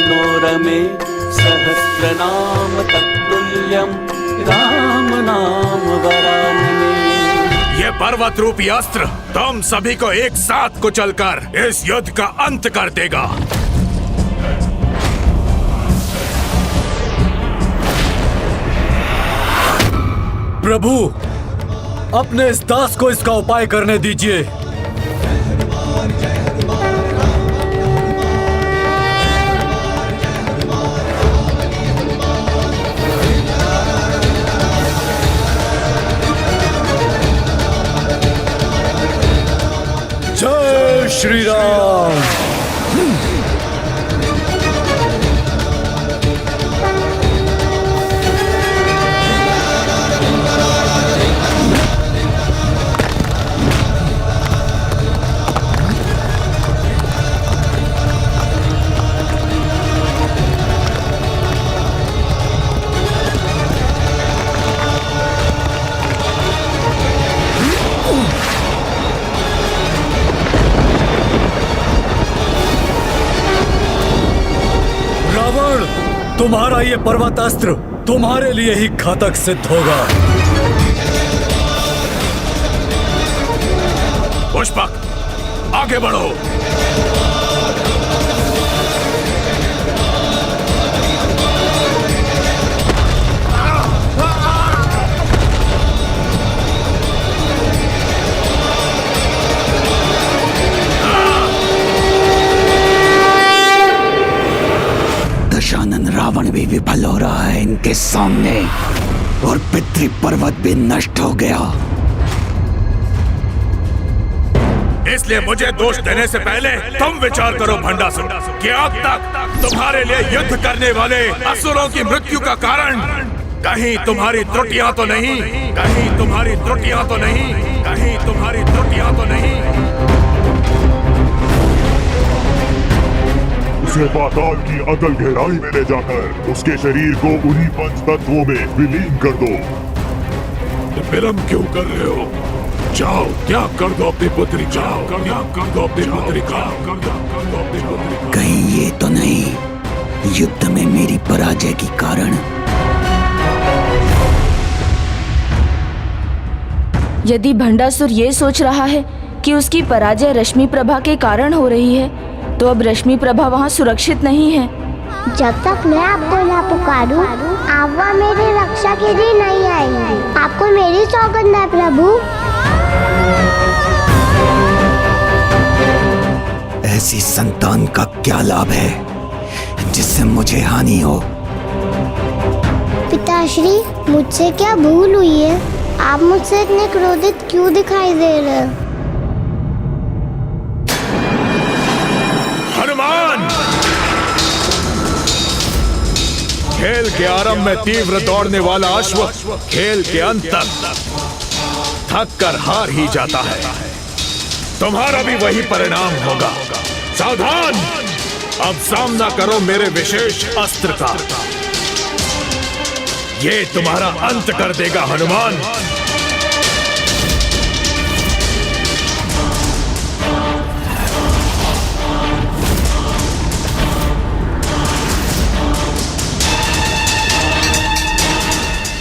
मनोरमे सहस्रनाम तत्तुल्यं राम नाम वरानने। ये पर्वत रूपी अस्त्र तुम सभी को एक साथ कुचलकर इस युद्ध का अंत कर देगा। प्रभु, अपने इस दास को इसका उपाय करने दीजिए। जय श्री राम। तुम्हारा ये पर्वतास्त्र तुम्हारे लिए ही घातक सिद्ध होगा। पुष्पक, आगे बढ़ो। दशानन रावण भी विफल हो रहा है इनके सामने और पितृ पर्वत भी नष्ट हो गया। इसलिए मुझे दोष देने से पहले तुम विचार करो भंडासुर, कि अब तक तुम्हारे लिए युद्ध करने वाले असुरों की मृत्यु का कारण कहीं तुम्हारी त्रुटियां तो नहीं, कहीं तुम्हारी त्रुटियां तो नहीं, कहीं तुम्हारी त्रुटियां तो नहीं। उसे पाताल की अतल गहराई में ले जाकर उसके शरीर को उन्हीं पंच तत्वों में विलीन कर दो। विलंब क्यों कर रहे हो? जाओ, त्याग कर दो अपनी पुत्री, जाओ, त्याग कर दो अपनी पुत्री का, कर दो अपनी पुत्री। कहीं ये तो नहीं युद्ध में मेरी पराजय के कारण? यदि भंडासुर ये सोच रहा है कि उसकी पराजय रश्मि प्रभा के कारण हो रही है, तो अब रश्मि प्रभा वहाँ सुरक्षित नहीं है। जब तक मैं आपको ना पुकारूं, आप वहाँ मेरी रक्षा के लिए नहीं आएंगे। आपको मेरी सौगंध है प्रभु। ऐसी संतान का क्या लाभ है जिससे मुझे हानि हो? पिताश्री, मुझसे क्या भूल हुई है? आप मुझसे इतने क्रोधित क्यों दिखाई दे रहे हैं? हनुमान! खेल के आरंभ में तीव्र दौड़ने वाला अश्व खेल के अंत तक थक कर हार ही जाता है। तुम्हारा भी वही परिणाम होगा। सावधान! अब सामना करो मेरे विशेष अस्त्र का। ये तुम्हारा अंत कर देगा हनुमान।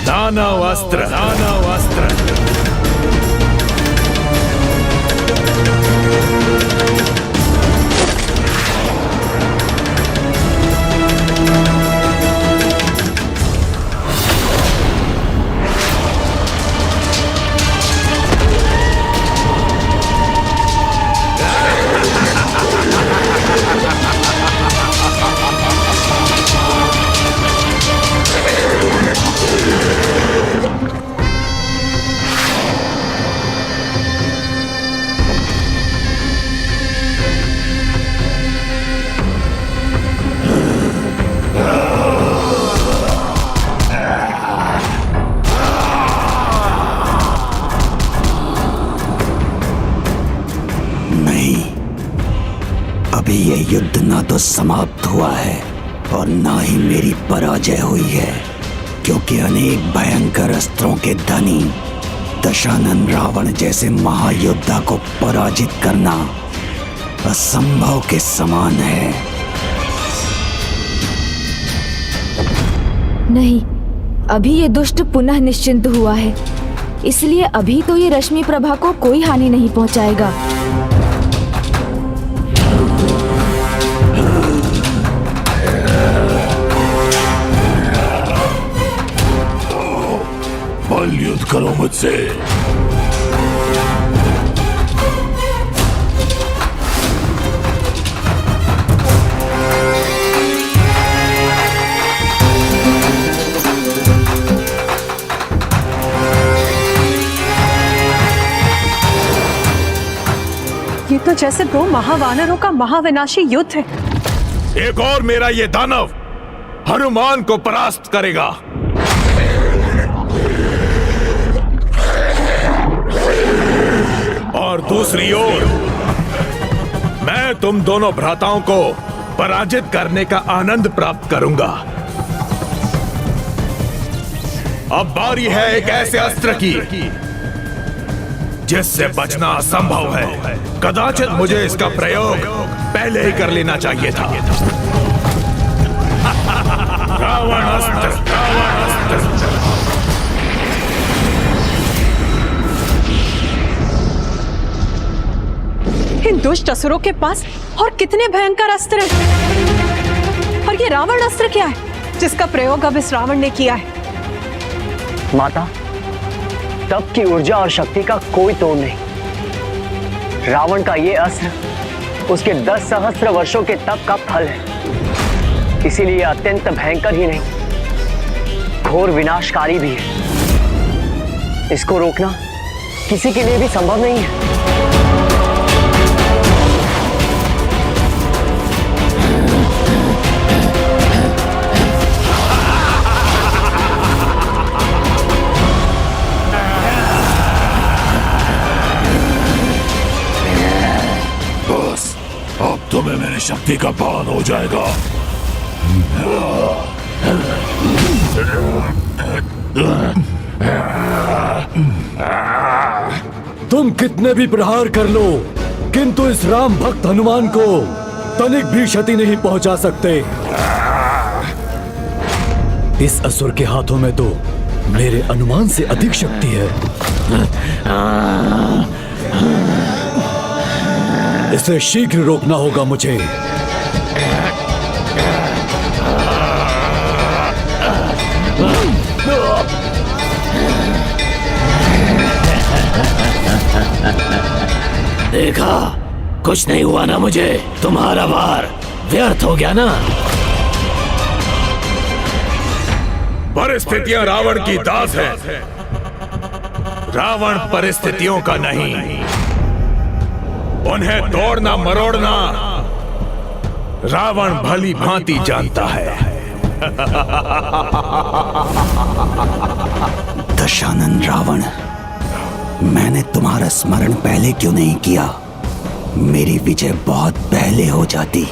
दानव अस्त्र, दानव अस्त्र। अभी ये युद्ध ना तो समाप्त हुआ है और ना ही मेरी पराजय हुई है, क्योंकि अनेक भयंकर अस्त्रों के धनी दशानन रावण जैसे महायोद्धा को पराजित करना असंभव के समान है। नहीं, अभी ये दुष्ट पुनः निश्चिंत हुआ है, इसलिए अभी तो ये रश्मि प्रभा को कोई हानि नहीं पहुंचाएगा। बल युद्ध करो मुझसे। ये तो जैसे दो महावानरों का महाविनाशी युद्ध है। एक और मेरा ये दानव हनुमान को परास्त करेगा। और दूसरी ओर मैं तुम दोनों भ्राताओं को पराजित करने का आनंद प्राप्त करूंगा। अब बारी है एक ऐसे अस्त्र की जिससे बचना असंभव है। कदाचित मुझे इसका प्रयोग पहले ही कर लेना चाहिए था। रावण अस्त्र, रावण अस्त्र। इन दुष्ट असुरों के पास और कितने भयंकर अस्त्र हैं। और ये रावण अस्त्र क्या है जिसका प्रयोग अब इस रावण ने किया है? माता, तप की ऊर्जा और शक्ति का कोई तोड़ नहीं। रावण का ये अस्त्र उसके 10 सहस्त्र वर्षों के तप का फल है, इसीलिए अत्यंत भयंकर ही नहीं, घोर विनाशकारी भी है। इसको रोकना किसी के लिए भी संभव नहीं है। तुम्हें मेरी शक्ति का पान हो जाएगा। तुम कितने भी प्रहार कर लो, किंतु इस राम भक्त हनुमान को तनिक भी क्षति नहीं पहुंचा सकते। इस असुर के हाथों में तो मेरे अनुमान से अधिक शक्ति है। इसे शीघ्र रोकना होगा मुझे। देखा, कुछ नहीं हुआ ना मुझे। तुम्हारा वार व्यर्थ हो गया ना। परिस्थितियां रावण की दास है, रावण परिस्थितियों का नहीं। उन्हें तोड़ना मरोड़ना रावण भली भांति जानता है। दशानन रावण, मैंने तुम्हारा स्मरण पहले क्यों नहीं किया? मेरी विजय बहुत पहले हो जाती।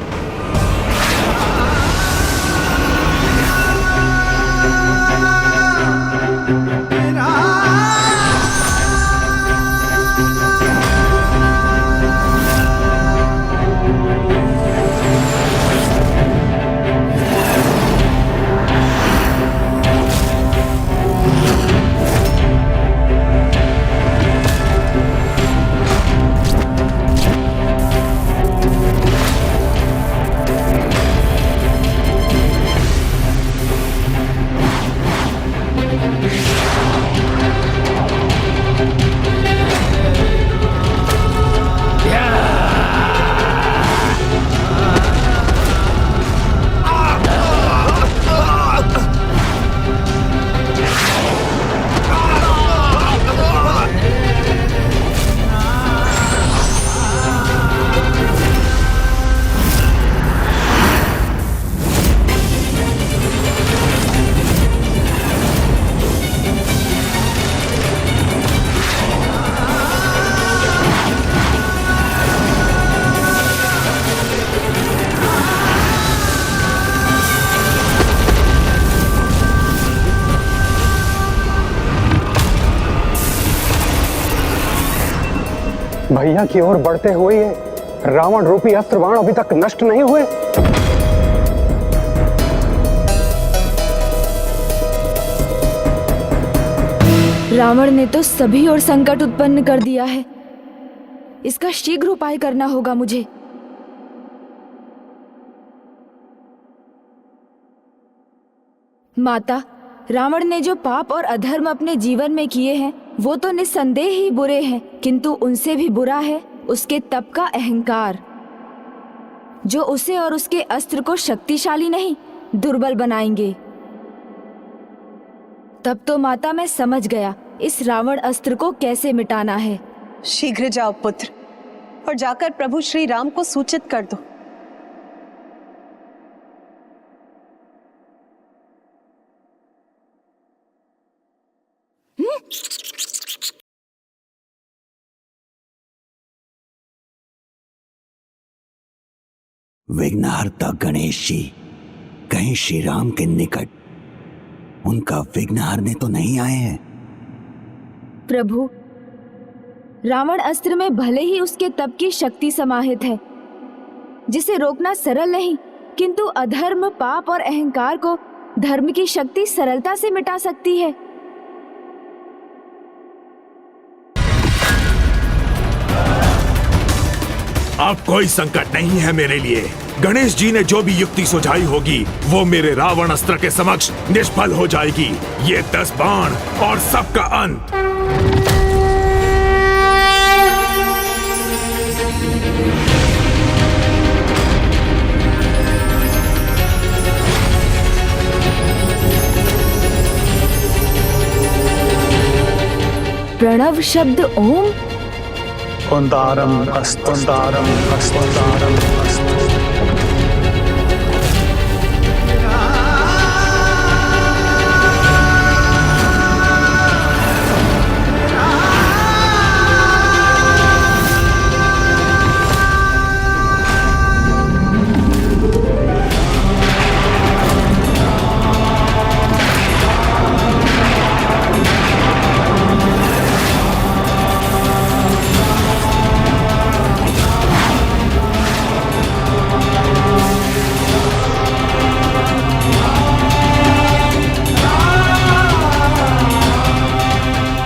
भैया की ओर बढ़ते हुए ये रावण रूपी अस्त्र बाण अभी तक नष्ट नहीं हुए। रावण ने तो सभी ओर संकट उत्पन्न कर दिया है। इसका शीघ्र उपाय करना होगा मुझे। माता, रावण ने जो पाप और अधर्म अपने जीवन में किए हैं वो तो निस्संदेह ही बुरे हैं, किंतु उनसे भी बुरा है उसके तप का अहंकार, जो उसे और उसके अस्त्र को शक्तिशाली नहीं दुर्बल बनाएंगे। तब तो माता मैं समझ गया इस रावण अस्त्र को कैसे मिटाना है। शीघ्र जाओ पुत्र और जाकर प्रभु श्री राम को सूचित कर दो। विघ्नहर्ता गणेश जी कहीं श्री राम के निकट उनका विघ्न हरने तो नहीं आए हैं? प्रभु, रावण अस्त्र में भले ही उसके तप की शक्ति समाहित है, जिसे रोकना सरल नहीं, किंतु अधर्म, पाप और अहंकार को धर्म की शक्ति सरलता से मिटा सकती है। अब कोई संकट नहीं है मेरे लिए। गणेश जी ने जो भी युक्ति सुझाई होगी वो मेरे रावण अस्त्र के समक्ष निष्फल हो जाएगी। ये 10 बाण और सबका अंत। प्रणव शब्द ओम। ओंकारम अस्तोंकारम अस्तोंकारम अस्तोंकारम।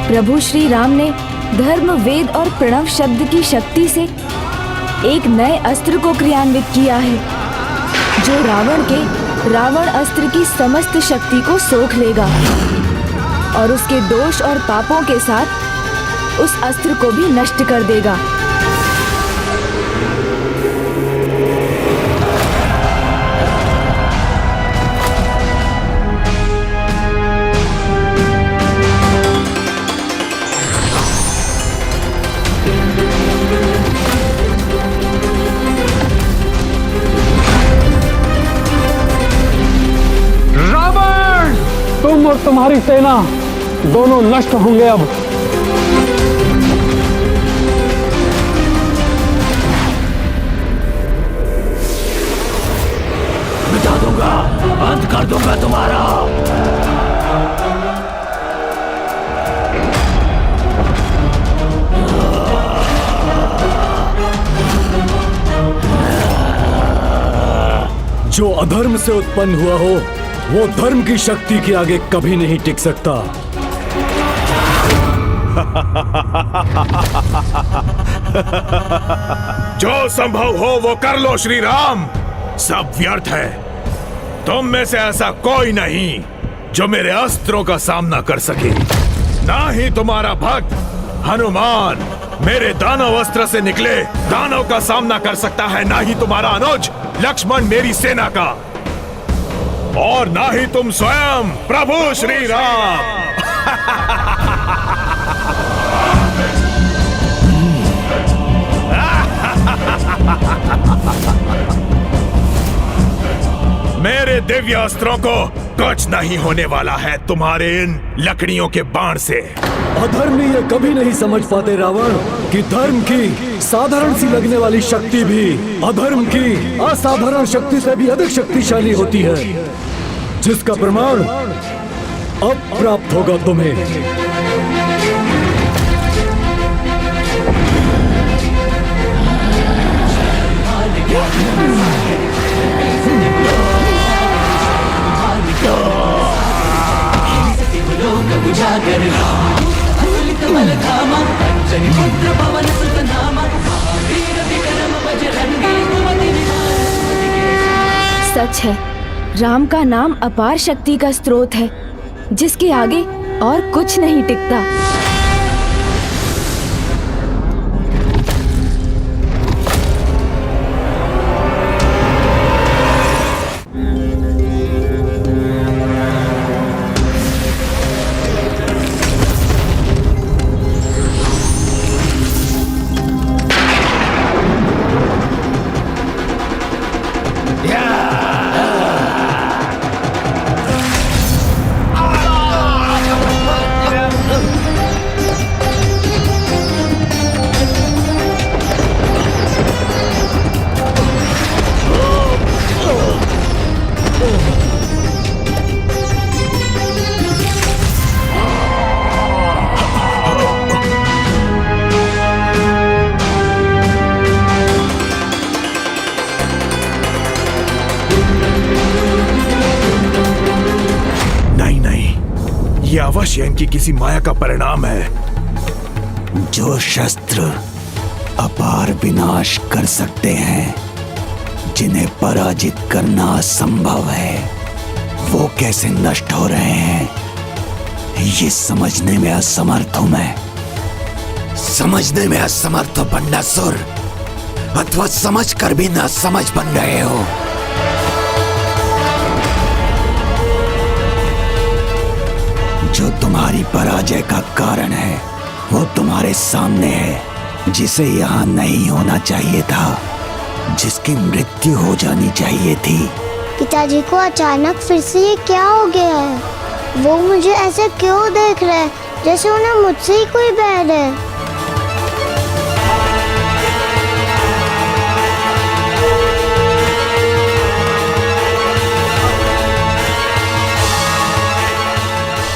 प्रभु श्री राम ने धर्म, वेद और प्रणव शब्द की शक्ति से एक नए अस्त्र को क्रियान्वित किया है, जो रावण अस्त्र की समस्त शक्ति को सोख लेगा और उसके दोष और पापों के साथ उस अस्त्र को भी नष्ट कर देगा। तुम और तुम्हारी सेना दोनों नष्ट होंगे। अब मिटा दूंगा, अंत कर दूंगा तुम्हारा। जो अधर्म से उत्पन्न हुआ हो वो धर्म की शक्ति के आगे कभी नहीं टिक सकता। जो संभव हो वो कर लो श्री राम, सब व्यर्थ है। तुम में से ऐसा कोई नहीं जो मेरे अस्त्रों का सामना कर सके। ना ही तुम्हारा भक्त हनुमान मेरे दानव अस्त्र से निकले दानव का सामना कर सकता है, ना ही तुम्हारा अनुज लक्ष्मण मेरी सेना का, और ना ही तुम स्वयं प्रभु श्री राम। मेरे दिव्य अस्त्रों को कुछ नहीं होने वाला है तुम्हारे इन लकड़ियों के बाण से। अधर्मी ये कभी नहीं समझ पाते रावण कि धर्म की साधारण सी लगने वाली शक्ति भी अधर्म की असाधारण शक्ति से भी अधिक शक्तिशाली होती है, जिसका प्रमाण अब प्राप्त होगा तुम्हें। उजागर सच है। राम का नाम अपार शक्ति का स्रोत है, जिसके आगे और कुछ नहीं टिकता। ये अवश्य इनकी किसी माया का परिणाम है। जो शस्त्र अपार विनाश कर सकते हैं, जिन्हें पराजित करना असंभव है, वो कैसे नष्ट हो रहे हैं, ये समझने में असमर्थ हूं मैं। समझने में असमर्थ हो बंडासुर, अथवा समझ कर भी ना समझ बन रहे हो। जो तुम्हारी पराजय का कारण है वो तुम्हारे सामने है, जिसे यहाँ नहीं होना चाहिए था, जिसकी मृत्यु हो जानी चाहिए थी। पिताजी को अचानक फिर से ये क्या हो गया है? वो मुझे ऐसे क्यों देख रहे हैं, जैसे उन्हें मुझसे ही कोई बैर है।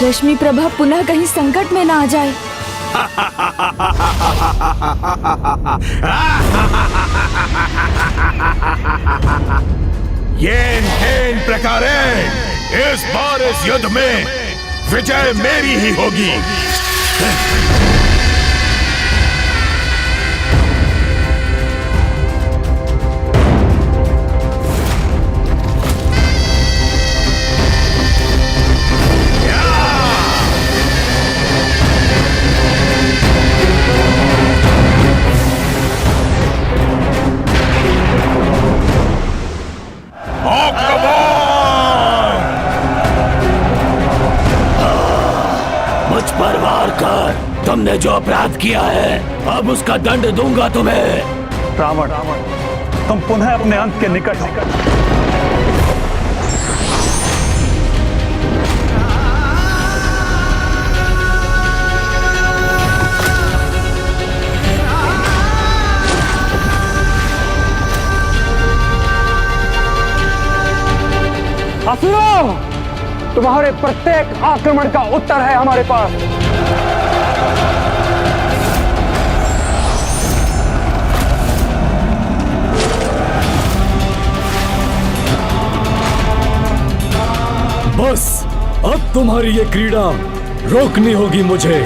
रश्मि प्रभा पुनः कहीं संकट में ना आ जाए। येन प्रकारे इस बार इस युद्ध में विजय मेरी ही होगी। मुझ पर वार कर, तुमने जो अपराध किया है, अब उसका दंड दूंगा तुम्हें। रावण, तुम पुनः अपने अंत के निकट हो। असुरों, तुम्हारे प्रत्येक आक्रमण का उत्तर है हमारे पास। बस अब तुम्हारी ये क्रीड़ा रोकनी होगी मुझे।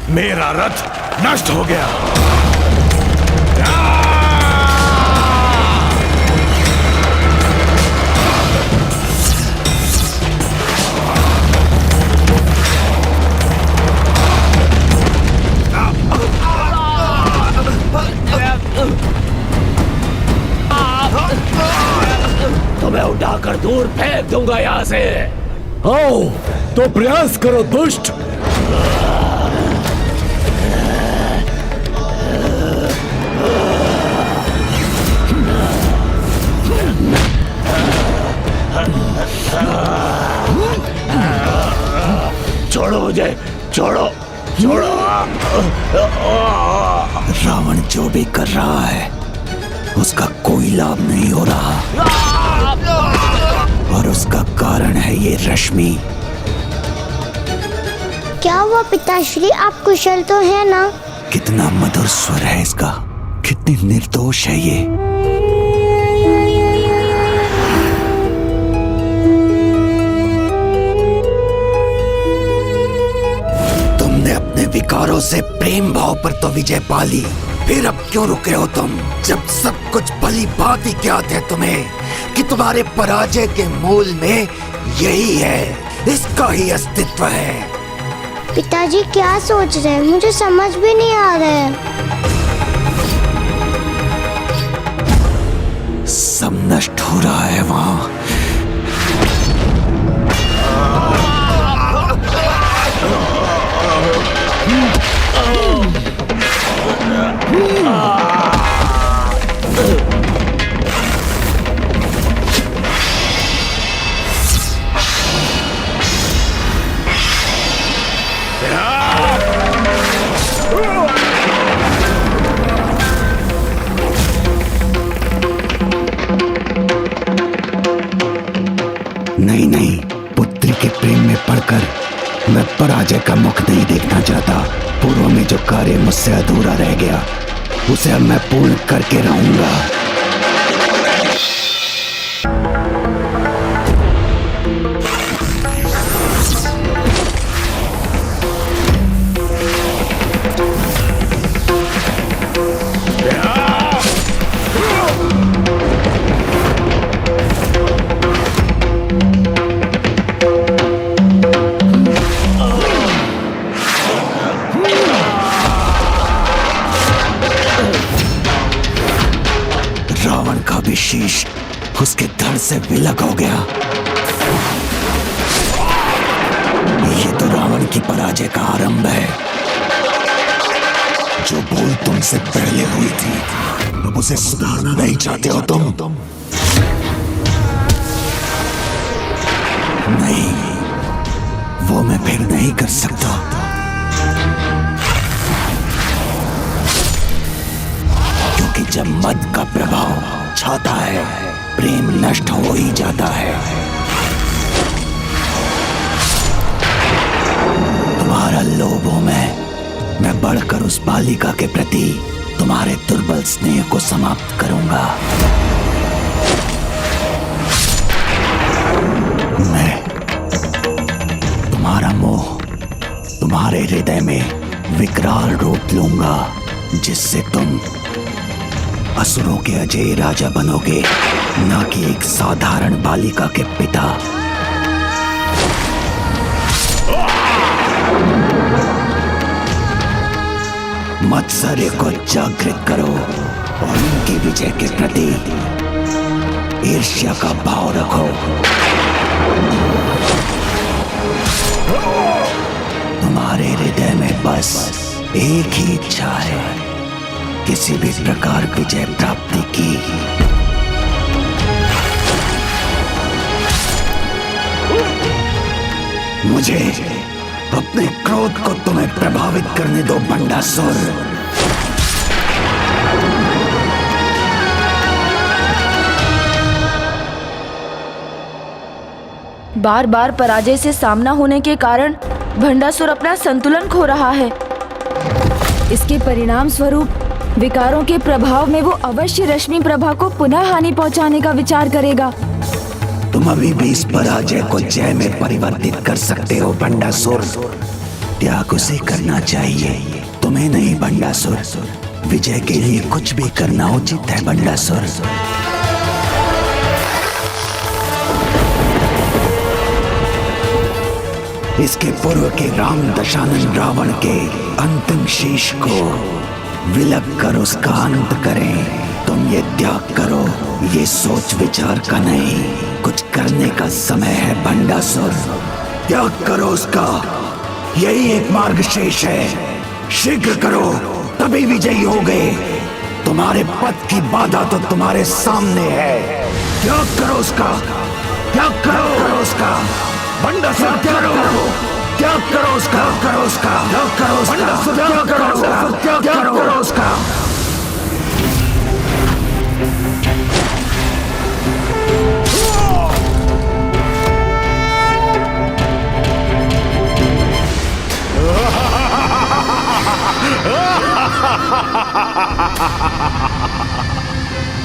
मेरा रथ नष्ट हो गया। तुम्हें उठाकर दूर फेंक दूंगा यहाँ से। आओ तो प्रयास करो दुष्ट। छोड़ो मुझे, छोड़ो, छोड़ो। रावण जो भी कर रहा है उसका कोई लाभ नहीं हो रहा, और उसका कारण है ये रश्मि। क्या हुआ पिताश्री, आप कुशल तो है ना? कितना मधुर स्वर है इसका, कितनी निर्दोष है ये। अपने विकारों से प्रेम भाव पर तो विजय पा ली, फिर अब क्यों रुके हो तुम? जब सब कुछ भली भांति ज्ञात है तुम्हें कि तुम्हारे पराजय के मूल में यही है, इसका ही अस्तित्व है। पिताजी क्या सोच रहे हैं, मुझे समझ भी नहीं आ रहा है। सब नष्ट हो रहा है वहां। नहीं, पुत्री के प्रेम में पड़कर मैं पराजय का मुख नहीं देखना चाहता। पूर्व में जो कार्य मुझसे अधूरा रह गया उसे अब मैं पूर्ण करके रहूंगा। रावण का भी शीश उसके धड़ से विलग हो गया। ये तो रावण की पराजय का आरंभ है। जो भूल तुमसे पहले हुई थी अब उसे सुधारना नहीं चाहते हो तुम? नहीं, वो मैं फिर नहीं कर सकता। क्योंकि जब मद का प्रभाव छाता है प्रेम नष्ट हो ही जाता है। तुम्हारा लोभों में मैं बढ़कर उस बालिका के प्रति तुम्हारे दुर्बल स्नेह को समाप्त करूंगा। मैं तुम्हारा मोह तुम्हारे हृदय में विकराल रूप लूंगा, जिससे तुम असुरों के अजय राजा बनोगे, न कि एक साधारण बालिका के पिता। मत्सर्य को जागृत करो और उनकी विजय के प्रति ईर्ष्या का भाव रखो। तुम्हारे हृदय में बस एक ही इच्छा है, किसी भी प्रकार विजय प्राप्ति की। मुझे अपने क्रोध को तुम्हें प्रभावित करने दो बंडासुर। बार बार पराजय से सामना होने के कारण भंडासुर अपना संतुलन खो रहा है। इसके परिणाम स्वरूप विकारों के प्रभाव में वो अवश्य रश्मि प्रभा को पुनः हानि पहुंचाने का विचार करेगा। तुम अभी भी इस पराजय को जय में परिवर्तित कर सकते हो बंडासुर। त्याग उसे करना चाहिए, तुम्हें नहीं बंडासुर। विजय के लिए कुछ भी करना उचित है बंडासुर। इसके पूर्व के राम दशानन रावण के अंतिम शीश को विलग कर उसका अंत करें। तुम ये त्याग करो, ये सोच विचार का नहीं, कुछ करने का समय है बंडासुर। त्याग करो उसका, यही एक मार्ग शेष है। शीघ्र करो, तभी विजयी हो गए। तुम्हारे पथ की बाधा तो तुम्हारे सामने है। त्याग करो उसका, त्याग करो उसका बंडासुर, त्याग करो, त्याग करो उसका, करो उसका, त्याग करो उसका, त्याग करो उसका, त्याग करो उसका।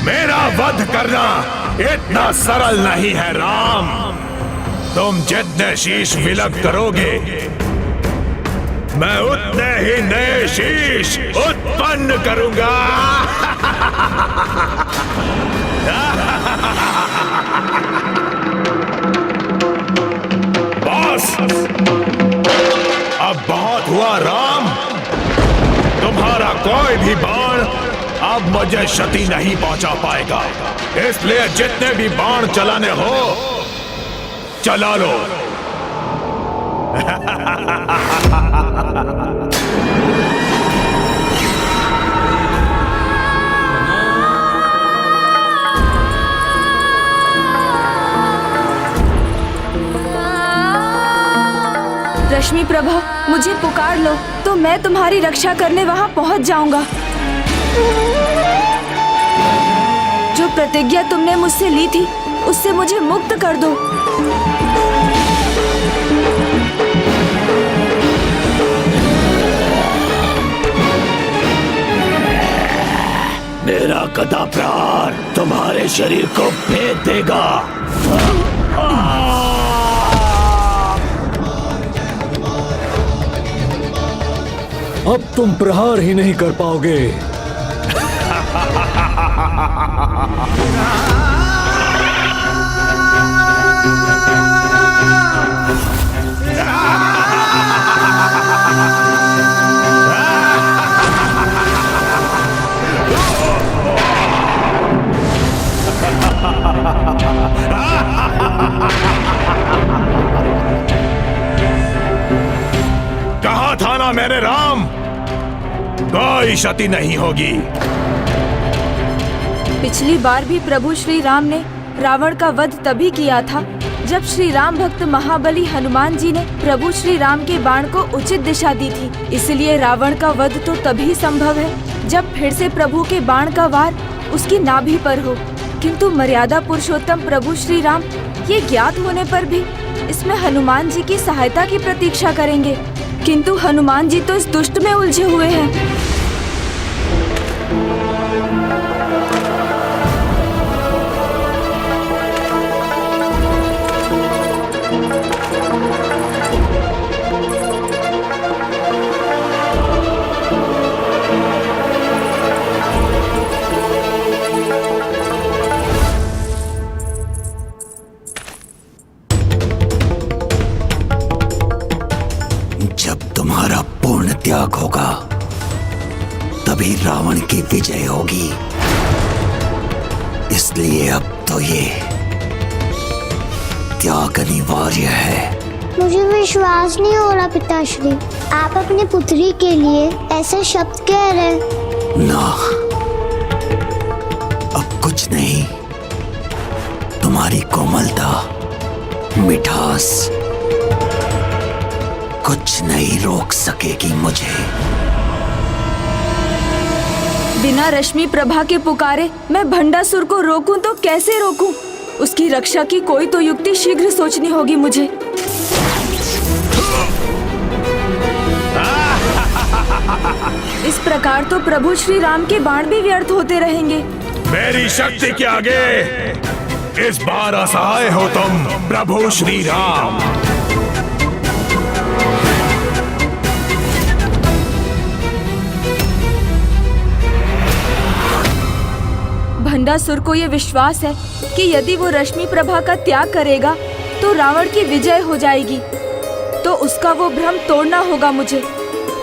मेरा वध करना इतना सरल नहीं है राम। तुम जितने शीश विलग करोगे मैं उतने ही नए शीश उत्पन्न करूंगा। बॉस, अब बहुत हुआ राम। तुम्हारा कोई भी बाण अब मुझे क्षति नहीं पहुंचा पाएगा, इसलिए जितने भी बाण चलाने हो चला लो। रश्मि प्रभा, मुझे पुकार लो तो मैं तुम्हारी रक्षा करने वहां पहुंच जाऊंगा। जो प्रतिज्ञा तुमने मुझसे ली थी उससे मुझे मुक्त कर दो। मेरा गदा प्रहार तुम्हारे शरीर को भेद देगा। अब तुम प्रहार ही नहीं कर पाओगे। कहा था ना मैंने राम, कोई क्षति नहीं होगी। पिछली बार भी प्रभु श्री राम ने रावण का वध तभी किया था जब श्री राम भक्त महाबली हनुमान जी ने प्रभु श्री राम के बाण को उचित दिशा दी थी। इसलिए रावण का वध तो तभी संभव है जब फिर से प्रभु के बाण का वार उसकी नाभि पर हो। किंतु मर्यादा पुरुषोत्तम प्रभु श्री राम ये ज्ञात होने पर भी इसमें हनुमान जी की सहायता की प्रतीक्षा करेंगे, किंतु हनुमान जी तो इस दुष्ट में उलझे हुए हैं। जब तुम्हारा पूर्ण त्याग होगा तभी रावण की विजय होगी। इसलिए अब तो ये त्याग अनिवार्य है। मुझे विश्वास नहीं हो रहा पिताश्री, आप अपनी पुत्री के लिए ऐसे शब्द कह रहे। ना, अब कुछ नहीं। तुम्हारी कोमलता, मिठास कुछ नहीं रोक सकेगी मुझे। बिना रश्मि प्रभा के पुकारे मैं भंडासुर को रोकूं तो कैसे रोकूं? उसकी रक्षा की कोई तो युक्ति शीघ्र सोचनी होगी मुझे। इस प्रकार तो प्रभु श्री राम के बाण भी व्यर्थ होते रहेंगे। मेरी शक्ति के आगे इस बार असहाय हो तुम प्रभु श्री राम। भंडासुर को ये विश्वास है कि यदि वो रश्मि प्रभा का त्याग करेगा तो रावण की विजय हो जाएगी, तो उसका वो भ्रम तोड़ना होगा मुझे।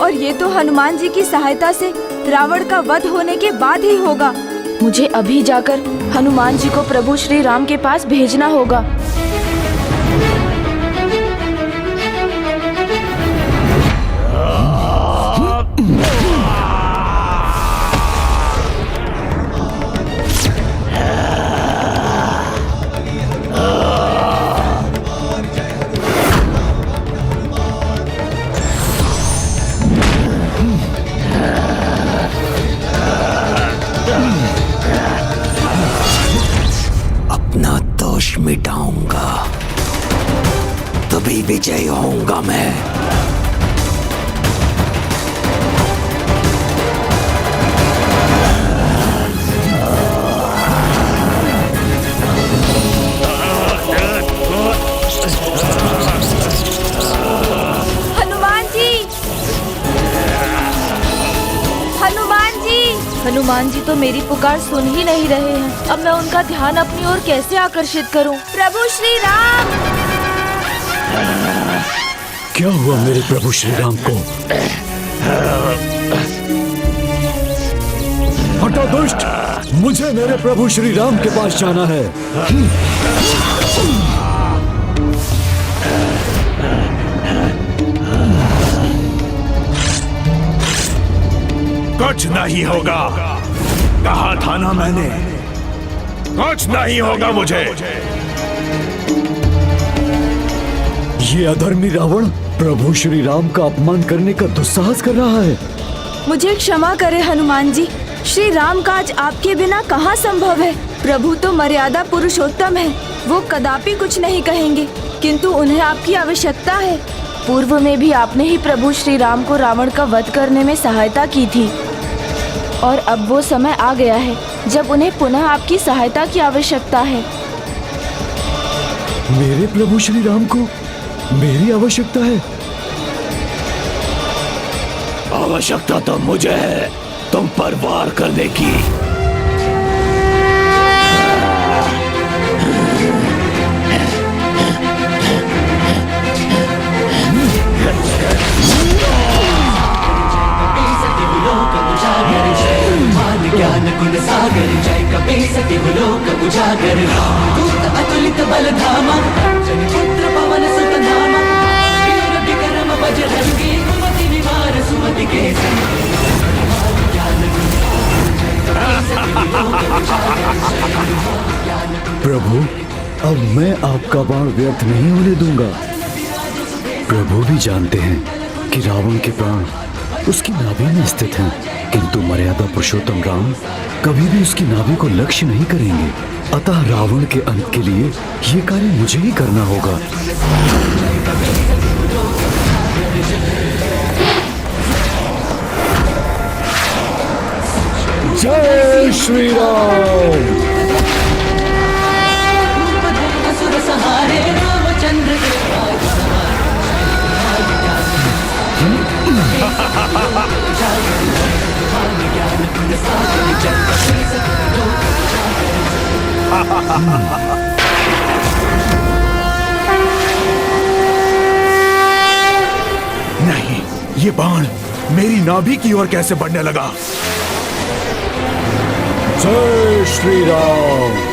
और ये तो हनुमान जी की सहायता से रावण का वध होने के बाद ही होगा। मुझे अभी जाकर हनुमान जी को प्रभु श्री राम के पास भेजना होगा। मिटाऊंगा तभी विजय होऊंगा मैं। हनुमान जी, हनुमान जी तो मेरी पुकार सुन ही नहीं रहे हैं। अब मैं उनका ध्यान अपनी ओर कैसे आकर्षित करूं? प्रभु श्री राम! क्या हुआ मेरे प्रभु श्री राम को? हटो दुष्ट! मुझे मेरे प्रभु श्री राम के पास जाना है। कुछ नहीं होगा, कहा था ना मैंने, कुछ नहीं होगा मुझे। ये अधर्मी रावण प्रभु श्री राम का अपमान करने का दुस्साहस कर रहा है। मुझे क्षमा करें हनुमान जी, श्री राम काज आपके बिना कहाँ संभव है। प्रभु तो मर्यादा पुरुषोत्तम है, वो कदापि कुछ नहीं कहेंगे, किंतु उन्हें आपकी आवश्यकता है। पूर्व में भी आपने ही प्रभु श्री राम को रावण का वध करने में सहायता की थी, और अब वो समय आ गया है जब उन्हें पुनः आपकी सहायता की आवश्यकता है। मेरे प्रभु श्री राम को मेरी आवश्यकता है? आवश्यकता तो मुझे है तुम पर वार करने की। ज्ञान गुण सागर जय कपे सति लोक उजागर दूत अतुलित बल धामा जन पुत्र पवन सुत नामा वीर विक्रम बजरंगी कुमति निवार सुमति के प्रभु, अब मैं आपका बाण व्यर्थ नहीं होने दूंगा। प्रभु भी जानते हैं कि रावण के प्राण उसकी नाभि में स्थित हैं, किंतु मर्यादा पुरुषोत्तम राम कभी भी उसकी नाभि को लक्ष्य नहीं करेंगे। अतः रावण के अंत के लिए ये कार्य मुझे ही करना होगा। जय श्री राम! नहीं, ये बाण मेरी नाभि की ओर कैसे बढ़ने लगा? जय श्री राम!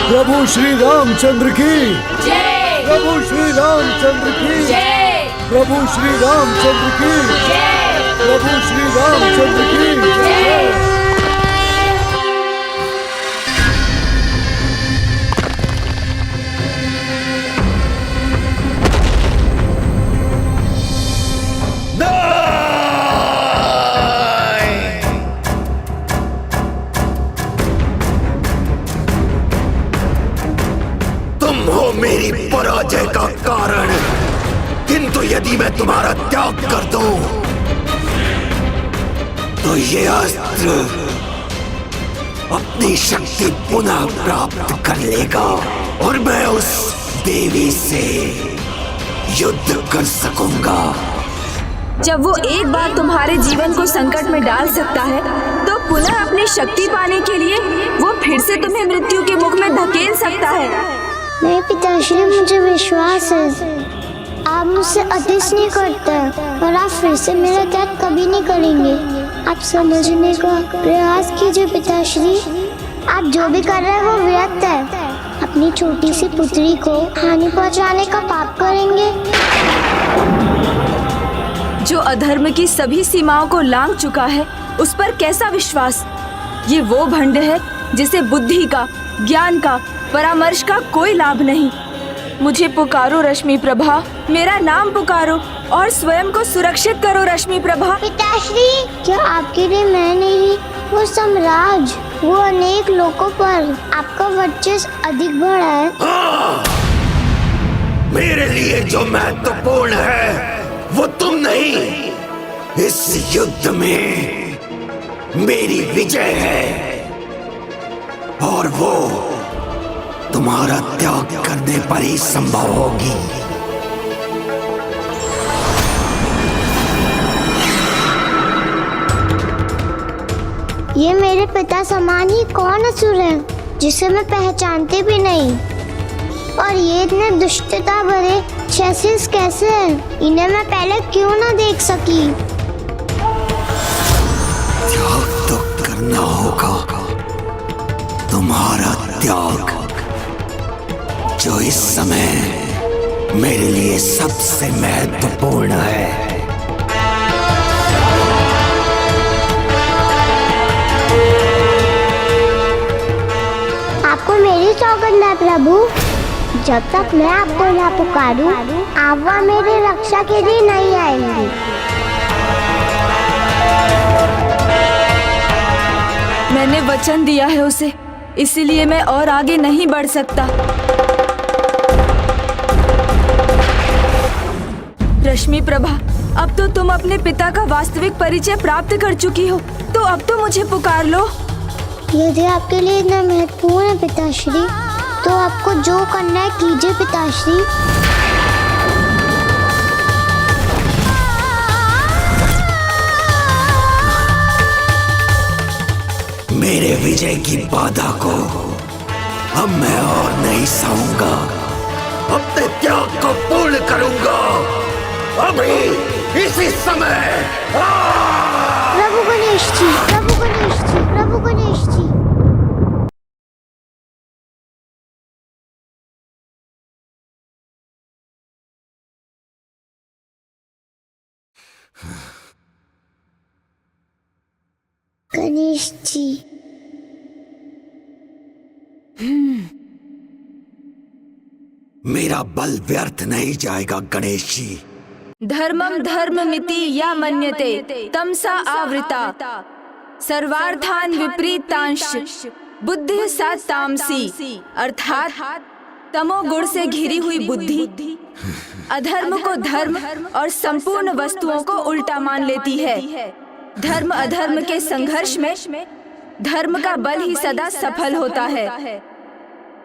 प्रभु श्री रामचंद्र की जय! प्रभु श्री रामचंद्र की जय! प्रभु श्री रामचंद्र की जय! प्रभु श्री रामचंद्र की जय! मेरी पराजय का कारण, किंतु यदि मैं तुम्हारा त्याग कर दूं, तो ये अस्त्र अपनी शक्ति पुनः प्राप्त कर लेगा और मैं उस देवी से युद्ध कर सकूंगा। जब वो एक बार तुम्हारे जीवन को संकट में डाल सकता है, तो पुनः अपनी शक्ति पाने के लिए वो फिर से तुम्हें मृत्यु के मुख में धकेल सकता है। नहीं पिताश्री, मुझे विश्वास है आप मुझसे अतिश नहीं करते और आप फिर से मेरा त्याग कभी नहीं करेंगे। आप समझने का प्रयास कीजिए पिताश्री, आप जो भी कर रहे हैं वो व्यर्थ है। अपनी छोटी सी पुत्री को हानि पहुंचाने का पाप करेंगे? जो अधर्म की सभी सीमाओं को लांघ चुका है, उस पर कैसा विश्वास? ये वो भंड है जिसे बुद्धि का, ज्ञान का, परामर्श का कोई लाभ नहीं। मुझे पुकारो रश्मि प्रभा, मेरा नाम पुकारो और स्वयं को सुरक्षित करो रश्मि प्रभा। पिताश्री, क्या आपके लिए मैं नहीं, वो सम्राट, वो अनेक लोगों पर आपका वर्चस्व अधिक बढ़ा है। हाँ, मेरे लिए जो महत्वपूर्ण है वो तुम नहीं, इस युद्ध में मेरी विजय है और वो तुम्हारा त्याग करने पर ही संभव होगी। ये मेरे पिता समान ही कौन असुर है जिसे मैं पहचानते भी नहीं, और ये इतने दुष्टता भरे शैसिस कैसे हैं? इन्हें मैं पहले क्यों ना देख सकी? त्याग तो करना होगा, तुम्हारा त्याग, जो इस समय मेरे लिए सबसे महत्वपूर्ण है। आपको मेरी सौगंध है प्रभु, जब तक मैं आपको ना पुकारूं, आप वहाँ मेरे रक्षा के लिए नहीं आएंगे। मैंने वचन दिया है उसे, इसीलिए मैं और आगे नहीं बढ़ सकता। रश्मि प्रभा, अब तो तुम अपने पिता का वास्तविक परिचय प्राप्त कर चुकी हो, तो अब तो मुझे पुकार लो। यदि आपके लिए इतना महत्वपूर्ण है पिताश्री, तो आपको जो करना है कीजिए पिताश्री। मेरे विजय की बाधा को अब मैं और नहीं सहूंगा, अपने त्याग को पूर्ण करूंगा अभी इसी समय। प्रभु गणेश जी, प्रभु गणेश जी, प्रभु गणेश जी। गणेश जी, मेरा बल व्यर्थ नहीं जाएगा गणेश जी। धर्मम धर्ममिति या मन्यते तमसा आवृता, सर्वार्थान विपरीतांश बुद्धि सा तामसी, अर्थात तमोगुण से घिरी हुई बुद्धि अधर्म को धर्म और संपूर्ण वस्तुओं को उल्टा मान लेती है। धर्म अधर्म के संघर्ष में धर्म का बल ही सदा सफल होता है।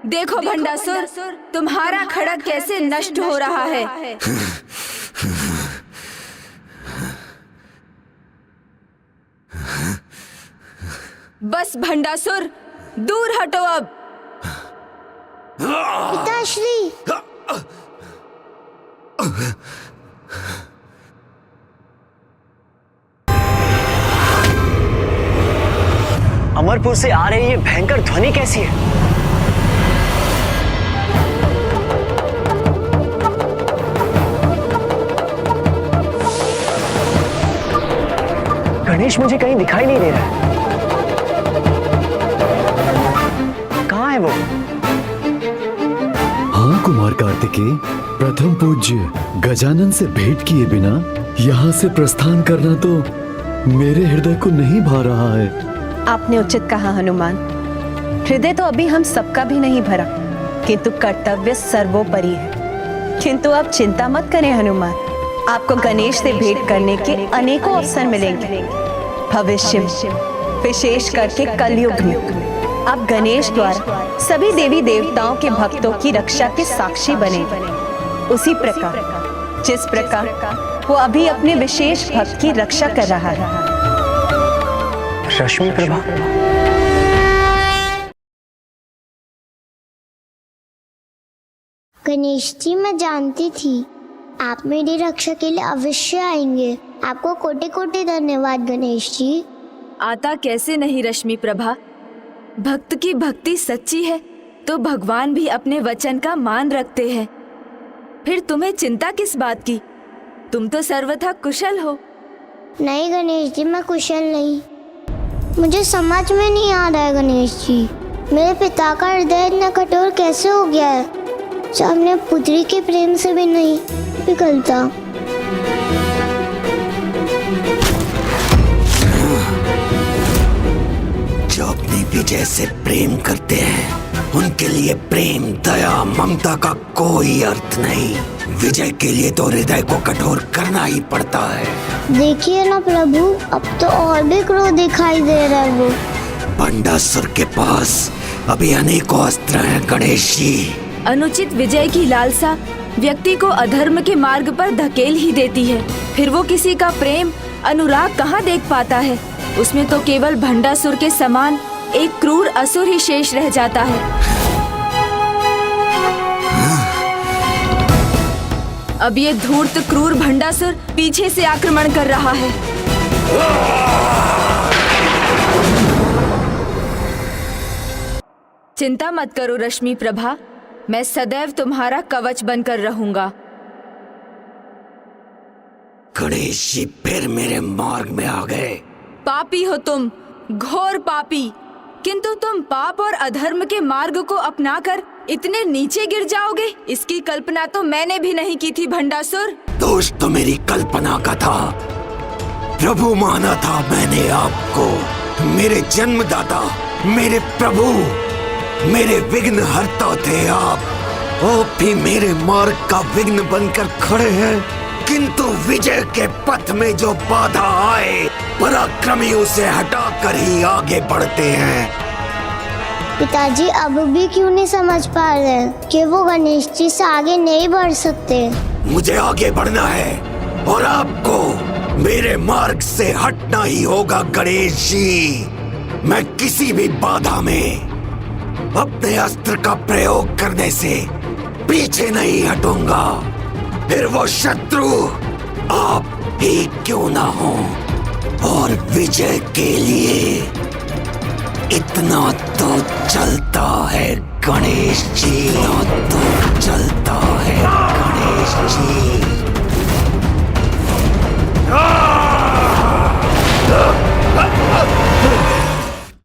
देखो भंडासुर, तुम्हारा खड़ग कैसे नष्ट हो रहा है। बस भंडासुर, दूर हटो अब। पिताश्री, अमरपुर से आ रही ये भयंकर ध्वनि कैसी है? गणेश मुझे कहीं दिखाई नहीं दे रहा है। कहाँ है वो? हाँ कुमार कार्तिकेय, प्रथम पूज्य गजानन से भेंट किए बिना यहाँ से प्रस्थान करना तो मेरे हृदय को नहीं भा रहा है। आपने उचित कहा हनुमान, हृदय तो अभी हम सबका भी नहीं भरा, किंतु कर्तव्य सर्वोपरि है। किंतु अब चिंता मत करें हनुमान, आपको गणेश से भेंट करने के अनेकों अवसर मिलेंगे। भविष्य में, विशेष करके कलयुग में, आप गणेश द्वारा सभी देवी देवताओं के भक्तों की रक्षा के साक्षी बने। उसी प्रकार जिस प्रकार वो अभी अपने विशेष भक्त की रक्षा कर रहा है। रश्मि प्रभा, गणेश जी, मैं जानती थी आप मेरी रक्षा के लिए अवश्य आएंगे। आपको कोटि कोटि धन्यवाद गणेश जी। आता कैसे नहीं रश्मि प्रभा, भक्त की भक्ति सच्ची है तो भगवान भी अपने वचन का मान रखते हैं। फिर तुम्हें चिंता किस बात की? तुम तो सर्वथा कुशल हो। नहीं गणेश जी, मैं कुशल नहीं। मुझे समझ में नहीं आ रहा है गणेश जी, मेरे पिता का हृदय इतना कठोर कैसे हो गया है जो अपने पुत्री के प्रेम से भी नहीं पिघलता। जो अपनी विजय से प्रेम करते हैं उनके लिए प्रेम, दया, ममता का कोई अर्थ नहीं। विजय के लिए तो हृदय को कठोर करना ही पड़ता है। देखिए ना प्रभु, अब तो और भी क्रोध दिखाई दे रहा है। वो भंडासुर के पास अभी अनेकों अस्त्र हैं गणेश जी। अनुचित विजय की लालसा व्यक्ति को अधर्म के मार्ग पर धकेल ही देती है। फिर वो किसी का प्रेम, अनुराग कहाँ देख पाता है? उसमें तो केवल भंडासुर के समान एक क्रूर असुर ही शेष रह जाता है। अब ये धूर्त क्रूर भंडासुर पीछे से आक्रमण कर रहा है। चिंता मत करो रश्मि प्रभा, मैं सदैव तुम्हारा कवच बनकर रहूंगा। गणेश जी फिर मेरे मार्ग में आ गए। पापी हो तुम, घोर पापी। किंतु तुम पाप और अधर्म के मार्ग को अपनाकर इतने नीचे गिर जाओगे, इसकी कल्पना तो मैंने भी नहीं की थी भंडासुर। दोष तो मेरी कल्पना का था। प्रभु माना था मैंने आपको, मेरे जन्मदाता, मेरे प्रभु, मेरे विघ्न हरता थे आप भी मेरे मार्ग का विघ्न बनकर खड़े हैं। किंतु विजय के पथ में जो बाधा आए, पराक्रमी उसे हटाकर ही आगे बढ़ते हैं। पिताजी अब भी क्यों नहीं समझ पा रहे कि वो गणेश जी से आगे नहीं बढ़ सकते? मुझे आगे बढ़ना है और आपको मेरे मार्ग से हटना ही होगा गणेश जी। मैं किसी भी बाधा में अपने अस्त्र का प्रयोग करने से पीछे नहीं हटूंगा, फिर वो शत्रु आप ही क्यों ना हो। और विजय के लिए इतना तो चलता है गणेश जी, इतना तो चलता है गणेश जी।